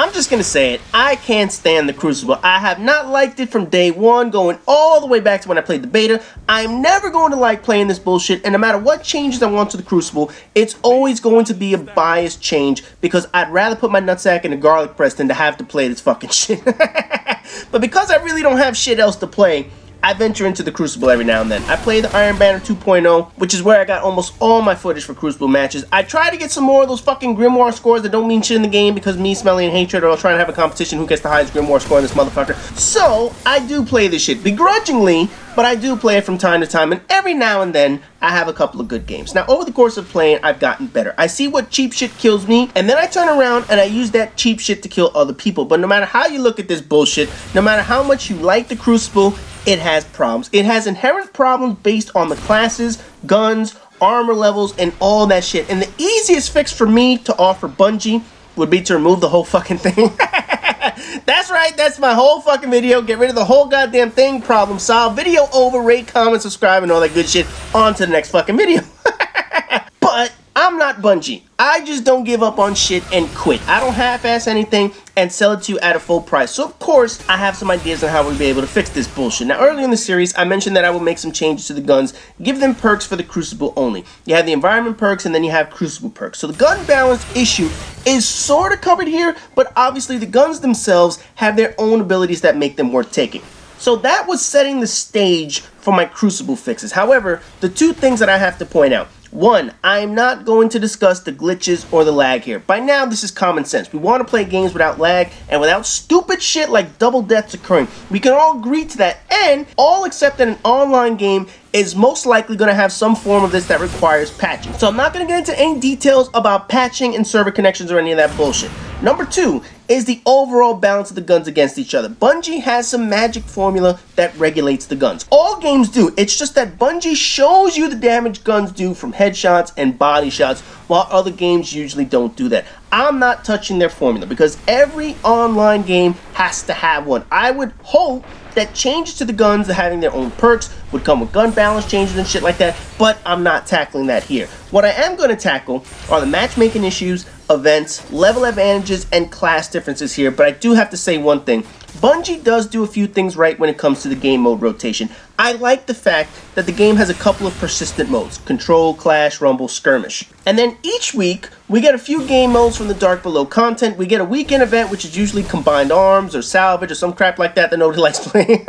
I'm just gonna say it, I can't stand the Crucible. I have not liked it from day one, going all the way back to when I played the beta. I'm never going to like playing this bullshit, and no matter what changes I want to the Crucible, it's always going to be a biased change, because I'd rather put my nutsack in a garlic press than to have to play this fucking shit. But because I really don't have shit else to play, I venture into the Crucible every now and then. I play the Iron Banner 2.0, which is where I got almost all my footage for Crucible matches. I try to get some more of those fucking Grimoire scores that don't mean shit in the game, because me, Smelly, and Hatred are trying to have a competition who gets the highest Grimoire score in this motherfucker. So, I do play this shit begrudgingly, but I do play it from time to time, and every now and then, I have a couple of good games. Now, over the course of playing, I've gotten better. I see what cheap shit kills me, and then I turn around and I use that cheap shit to kill other people. But no matter how you look at this bullshit, no matter how much you like the Crucible, it has problems. It has inherent problems based on the classes, guns, armor levels, and all that shit. And the easiest fix for me to offer Bungie would be to remove the whole fucking thing. That's right, that's my whole fucking video. Get rid of the whole goddamn thing, problem solved. Video over, rate, comment, subscribe, and all that good shit. On to the next fucking video. But I'm not Bungie. I just don't give up on shit and quit. I don't half-ass anything and sell it to you at a full price. So of course, I have some ideas on how we'll be able to fix this bullshit. Now, earlier in the series, I mentioned that I will make some changes to the guns, give them perks for the Crucible only. You have the environment perks, and then you have Crucible perks. So the gun balance issue is sort of covered here, but obviously the guns themselves have their own abilities that make them worth taking. So that was setting the stage for my Crucible fixes. However, the two things that I have to point out. One, I'm not going to discuss the glitches or the lag here. By now, this is common sense. We want to play games without lag and without stupid shit like double deaths occurring. We can all agree to that, and all accept that an online game is most likely going to have some form of this that requires patching. So I'm not going to get into any details about patching and server connections or any of that bullshit. Number two is the overall balance of the guns against each other. Bungie has some magic formula that regulates the guns. All games do. It's just that Bungie shows you the damage guns do from headshots and body shots, while other games usually don't do that. I'm not touching their formula because every online game has to have one. I would hope that changes to the guns, that having their own perks, would come with gun balance changes and shit like that, but I'm not tackling that here. What I am going to tackle are the matchmaking issues, events, level advantages, and class differences here, but I do have to say one thing. Bungie does do a few things right when it comes to the game mode rotation. I like the fact that the game has a couple of persistent modes: Control, Clash, Rumble, Skirmish. And then each week, we get a few game modes from the Dark Below content. We get a weekend event, which is usually Combined Arms or Salvage or some crap like that nobody likes playing.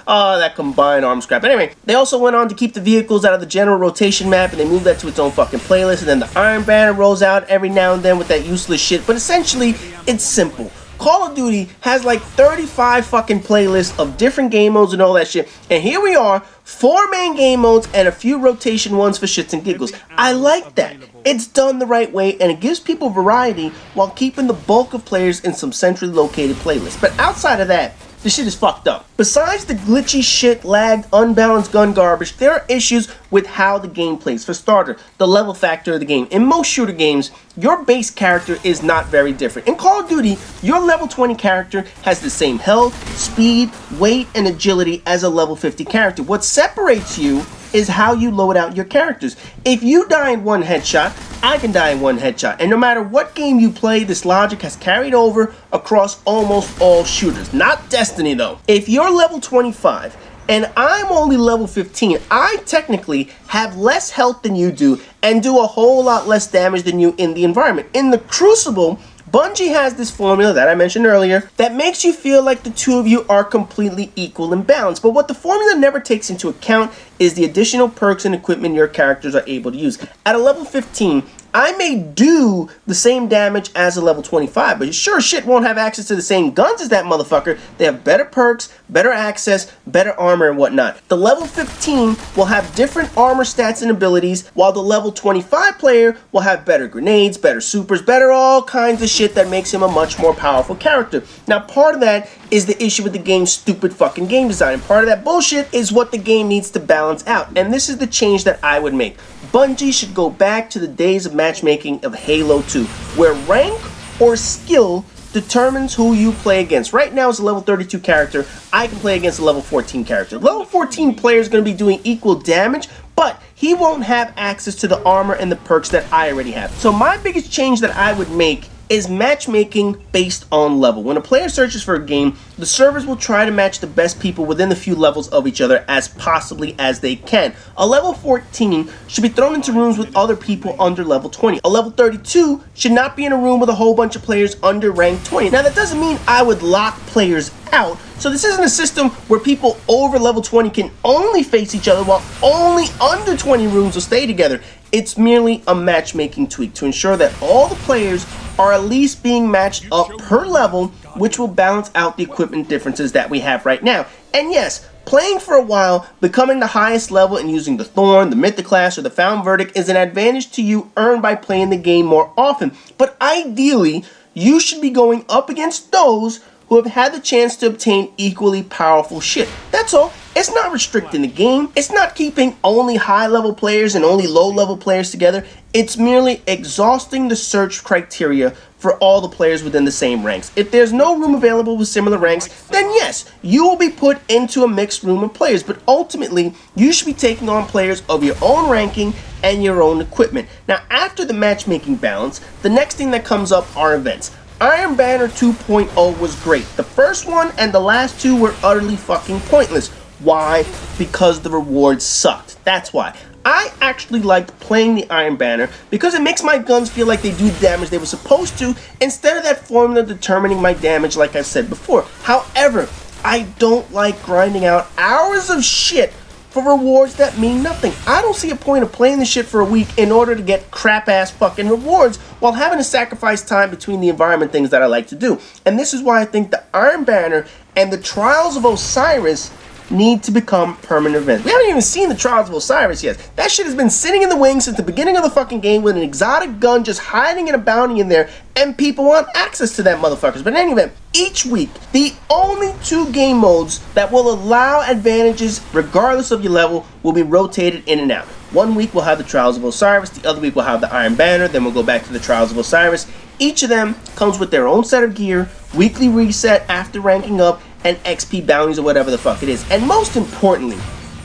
Oh, that Combined Arms crap. Anyway, they also went on to keep the vehicles out of the general rotation map, and they moved that to its own fucking playlist, and then the Iron Banner rolls out every now and then with that useless shit. But essentially, it's simple. Call of Duty has like 35 fucking playlists of different game modes and all that shit. And here we are, 4 main game modes and a few rotation ones for shits and giggles. I like that. It's done the right way, and it gives people variety while keeping the bulk of players in some centrally located playlists. But outside of that, this shit is fucked up. Besides the glitchy shit, lagged, unbalanced gun garbage, there are issues with how the game plays. For starter, the level factor of the game. In most shooter games, your base character is not very different. In Call of Duty, your level 20 character has the same health, speed, weight, and agility as a level 50 character. What separates you is how you load out your characters. If you die in one headshot, I can die in one headshot. And no matter what game you play, this logic has carried over across almost all shooters. Not Destiny though. If you're level 25 and I'm only level 15, I technically have less health than you do and do a whole lot less damage than you in the environment. In the Crucible, Bungie has this formula that I mentioned earlier that makes you feel like the two of you are completely equal and balanced. But what the formula never takes into account is the additional perks and equipment your characters are able to use. At a level 15, I may do the same damage as a level 25, but you sure shit won't have access to the same guns as that motherfucker. They have better perks, better access, better armor and whatnot. The level 15 will have different armor stats and abilities, while the level 25 player will have better grenades, better supers, better all kinds of shit that makes him a much more powerful character. Now, part of that is the issue with the game's stupid fucking game design, and part of that bullshit is what the game needs to balance out, and this is the change that I would make. Bungie should go back to the days of matchmaking of Halo 2, where rank or skill determines who you play against. Right now, as a level 32 character, I can play against a level 14 character. Level 14 player is going to be doing equal damage, but he won't have access to the armor and the perks that I already have. So my biggest change that I would make is matchmaking based on level. When a player searches for a game, the servers will try to match the best people within the few levels of each other as possibly as they can. A level 14 should be thrown into rooms with other people under level 20. A level 32 should not be in a room with a whole bunch of players under rank 20. Now that doesn't mean I would lock players out. So this isn't a system where people over level 20 can only face each other while only under 20 rooms will stay together. It's merely a matchmaking tweak to ensure that all the players are at least being matched up per level, which will balance out the equipment differences that we have right now. And yes, playing for a while, becoming the highest level and using the Thorn, the Mythic Class, or the Found Verdict is an advantage to you earned by playing the game more often. But ideally, you should be going up against those who have had the chance to obtain equally powerful shit. That's all. It's not restricting the game. It's not keeping only high-level players and only low-level players together. It's merely exhausting the search criteria for all the players within the same ranks. If there's no room available with similar ranks, then yes, you will be put into a mixed room of players, but ultimately, you should be taking on players of your own ranking and your own equipment. Now, after the matchmaking balance, the next thing that comes up are events. Iron Banner 2.0 was great. The first one and the last two were utterly fucking pointless. Why? Because the rewards sucked. That's why. I actually liked playing the Iron Banner because it makes my guns feel like they do the damage they were supposed to instead of that formula determining my damage like I said before. However, I don't like grinding out hours of shit for rewards that mean nothing. I don't see a point of playing this shit for a week in order to get crap-ass fucking rewards while having to sacrifice time between the environment things that I like to do. And this is why I think the Iron Banner and the Trials of Osiris need to become permanent events. We haven't even seen the Trials of Osiris yet. That shit has been sitting in the wings since the beginning of the fucking game with an exotic gun just hiding in a bounty in there, and people want access to that motherfuckers. But in any event, each week, the only 2 game modes that will allow advantages regardless of your level will be rotated in and out. One week we'll have the Trials of Osiris, the other week we'll have the Iron Banner, then we'll go back to the Trials of Osiris. Each of them comes with their own set of gear, weekly reset after ranking up, and XP bounties or whatever the fuck it is. And most importantly,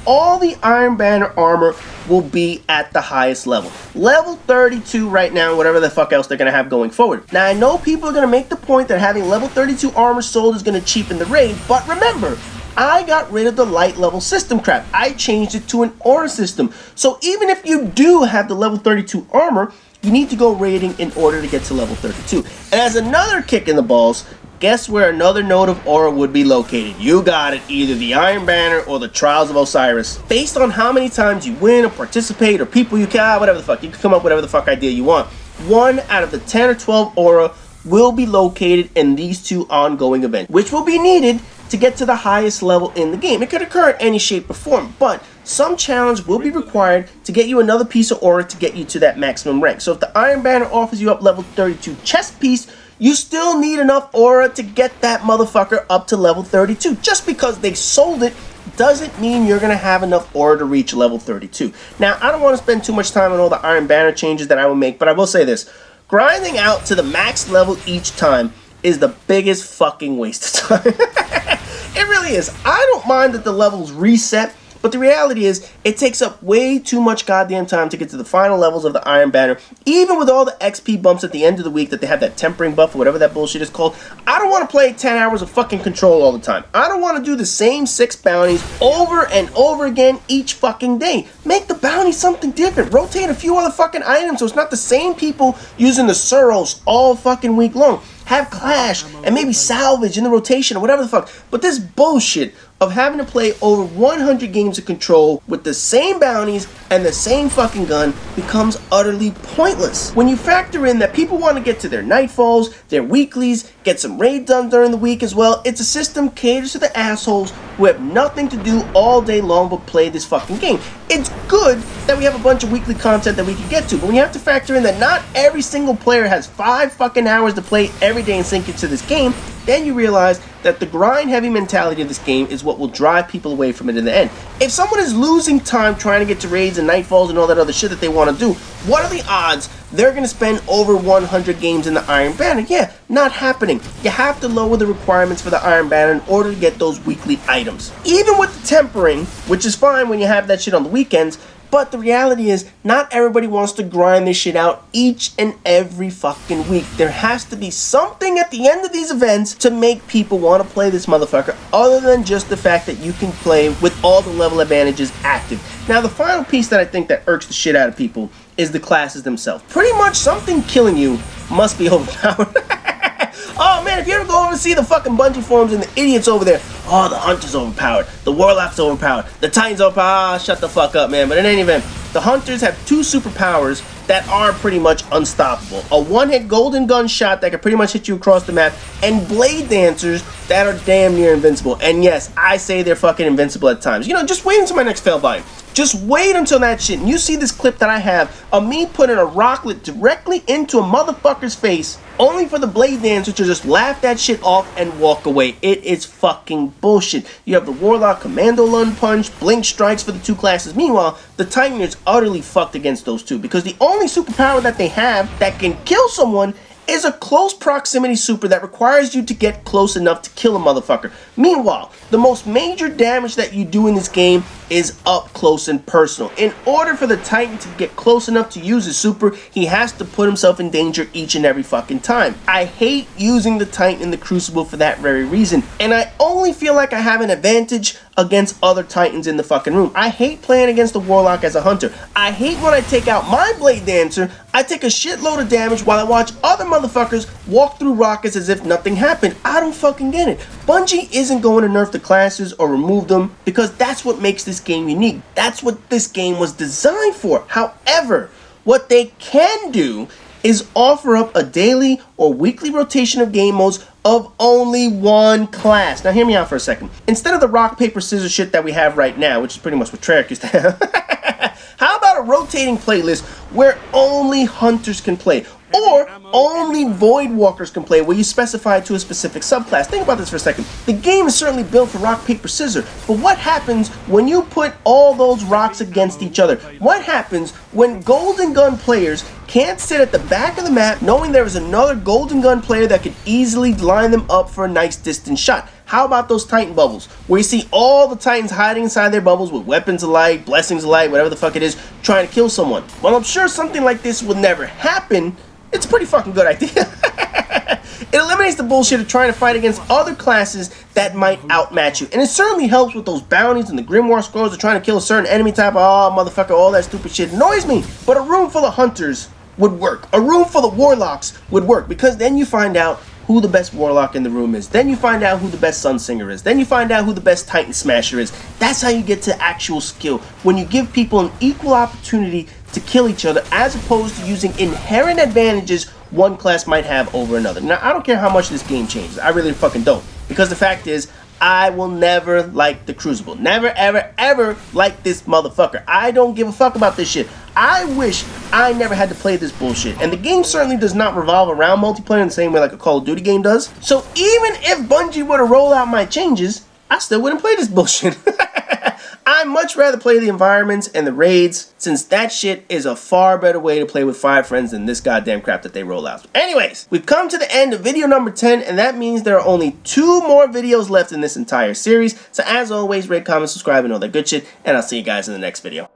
all the Iron Banner armor will be at the highest level. Level 32 right now, whatever the fuck else they're going to have going forward. Now, I know people are going to make the point that having level 32 armor sold is going to cheapen the raid, but remember, I got rid of the light level system crap. I changed it to an aura system. So even if you do have the level 32 armor, you need to go raiding in order to get to level 32. And as another kick in the balls, guess where another node of aura would be located? You got it, either the Iron Banner or the Trials of Osiris. Based on how many times you win or participate or people you can, whatever the fuck, you can come up with whatever the fuck idea you want. 1 out of the 10 or 12 aura will be located in these 2 ongoing events, which will be needed to get to the highest level in the game. It could occur in any shape or form, but some challenge will be required to get you another piece of aura to get you to that maximum rank. So if the Iron Banner offers you up level 32 chest piece, you still need enough aura to get that motherfucker up to level 32. Just because they sold it doesn't mean you're going to have enough aura to reach level 32. Now, I don't want to spend too much time on all the Iron Banner changes that I will make, but I will say this. Grinding out to the max level each time is the biggest fucking waste of time. It really is. I don't mind that the levels reset, but the reality is, it takes up way too much goddamn time to get to the final levels of the Iron Banner, even with all the XP bumps at the end of the week that they have that tempering buff or whatever that bullshit is called. I don't want to play 10 hours of fucking control all the time. I don't want to do the same 6 bounties over and over again each fucking day. Make the bounty something different. Rotate a few other fucking items so it's not the same people using the Suros all fucking week long. Have Clash and maybe Salvage in the rotation or whatever the fuck. But this bullshit of having to play over 100 games of Control with the same bounties and the same fucking gun becomes utterly pointless. When you factor in that people want to get to their nightfalls, their weeklies, get some raid done during the week as well, it's a system caters to the assholes who have nothing to do all day long but play this fucking game. It's good that we have a bunch of weekly content that we can get to, but when you have to factor in that not every single player has 5 fucking hours to play every day and sink into this game, then you realize that the grind-heavy mentality of this game is what will drive people away from it in the end. If someone is losing time trying to get to raids and nightfalls and all that other shit that they want to do, what are the odds they're going to spend over 100 games in the Iron Banner? Yeah, not happening. You have to lower the requirements for the Iron Banner in order to get those weekly items. Even with the tempering, which is fine when you have that shit on the weekends, But the reality is, not everybody wants to grind this shit out each and every fucking week. There has to be something at the end of these events to make people want to play this motherfucker, other than just the fact that you can play with all the level advantages active. Now, the final piece that I think that irks the shit out of people is the classes themselves. Pretty much something killing you must be overpowered. Oh man, if you ever go over to see the fucking Bungie forums and the idiots over there, oh, the Hunter's overpowered, the Warlock's overpowered, the Titan's overpowered, shut the fuck up, man. But in any event, the Hunters have two superpowers that are pretty much unstoppable. A one-hit golden gun shot that can pretty much hit you across the map, and blade dancers that are damn near invincible. And yes, I say they're fucking invincible at times. You know, just wait until my next fail volume. Just wait until that shit, and you see this clip that I have of me putting a rocklet directly into a motherfucker's face, only for the blade dancer to just laugh that shit off and walk away. It is fucking bullshit. You have the Warlock Commando Lung Punch, Blink Strikes for the two classes. Meanwhile, the Titan is utterly fucked against those two, because the only superpower that they have that can kill someone is a close proximity super that requires you to get close enough to kill a motherfucker. Meanwhile, the most major damage that you do in this game is up close and personal. In order for the Titan to get close enough to use his super, he has to put himself in danger each and every fucking time. I hate using the Titan in the Crucible for that very reason, and I only feel like I have an advantage against other Titans in the fucking room. I hate playing against the Warlock as a Hunter. I hate when I take out my Blade Dancer, I take a shitload of damage while I watch other motherfuckers walk through rockets as if nothing happened. I don't fucking get it. Bungie isn't going to nerf the classes or remove them, because that's what makes this game unique. That's what this game was designed for. However, what they can do is offer up a daily or weekly rotation of game modes of only one class. Now hear me out for a second. Instead of the rock, paper, scissors shit that we have right now, which is pretty much what Treyarch used to have, how about a rotating playlist where only Hunters can play? Or only Void Walkers can play, where you specify it to a specific subclass. Think about this for a second. The game is certainly built for rock, paper, scissors, but what happens when you put all those rocks against each other? What happens when Golden Gun players can't sit at the back of the map knowing there is another Golden Gun player that could easily line them up for a nice distance shot? How about those Titan bubbles, where you see all the Titans hiding inside their bubbles with weapons of light, blessings of light, whatever the fuck it is, trying to kill someone? Well, I'm sure something like this would never happen. It's a pretty fucking good idea. It eliminates the bullshit of trying to fight against other classes that might outmatch you. And it certainly helps with those bounties and the Grimoire scrolls of trying to kill a certain enemy type. Oh, motherfucker, all that stupid shit annoys me. But a room full of Hunters would work. A room full of Warlocks would work, because then you find out who the best Warlock in the room is. Then you find out who the best Sun Singer is. Then you find out who the best Titan Smasher is. That's how you get to actual skill. When you give people an equal opportunity to kill each other, as opposed to using inherent advantages one class might have over another. Now, I don't care how much this game changes. I really fucking don't. Because the fact is, I will never like the Crucible. Never, ever, ever like this motherfucker. I don't give a fuck about this shit. I wish I never had to play this bullshit. And the game certainly does not revolve around multiplayer in the same way like a Call of Duty game does. So even if Bungie were to roll out my changes, I still wouldn't play this bullshit. I'd much rather play the environments and the raids, since that shit is a far better way to play with 5 friends than this goddamn crap that they roll out. Anyways, we've come to the end of video number 10, and that means there are only 2 more videos left in this entire series. So as always, rate, comment, subscribe, and all that good shit, and I'll see you guys in the next video.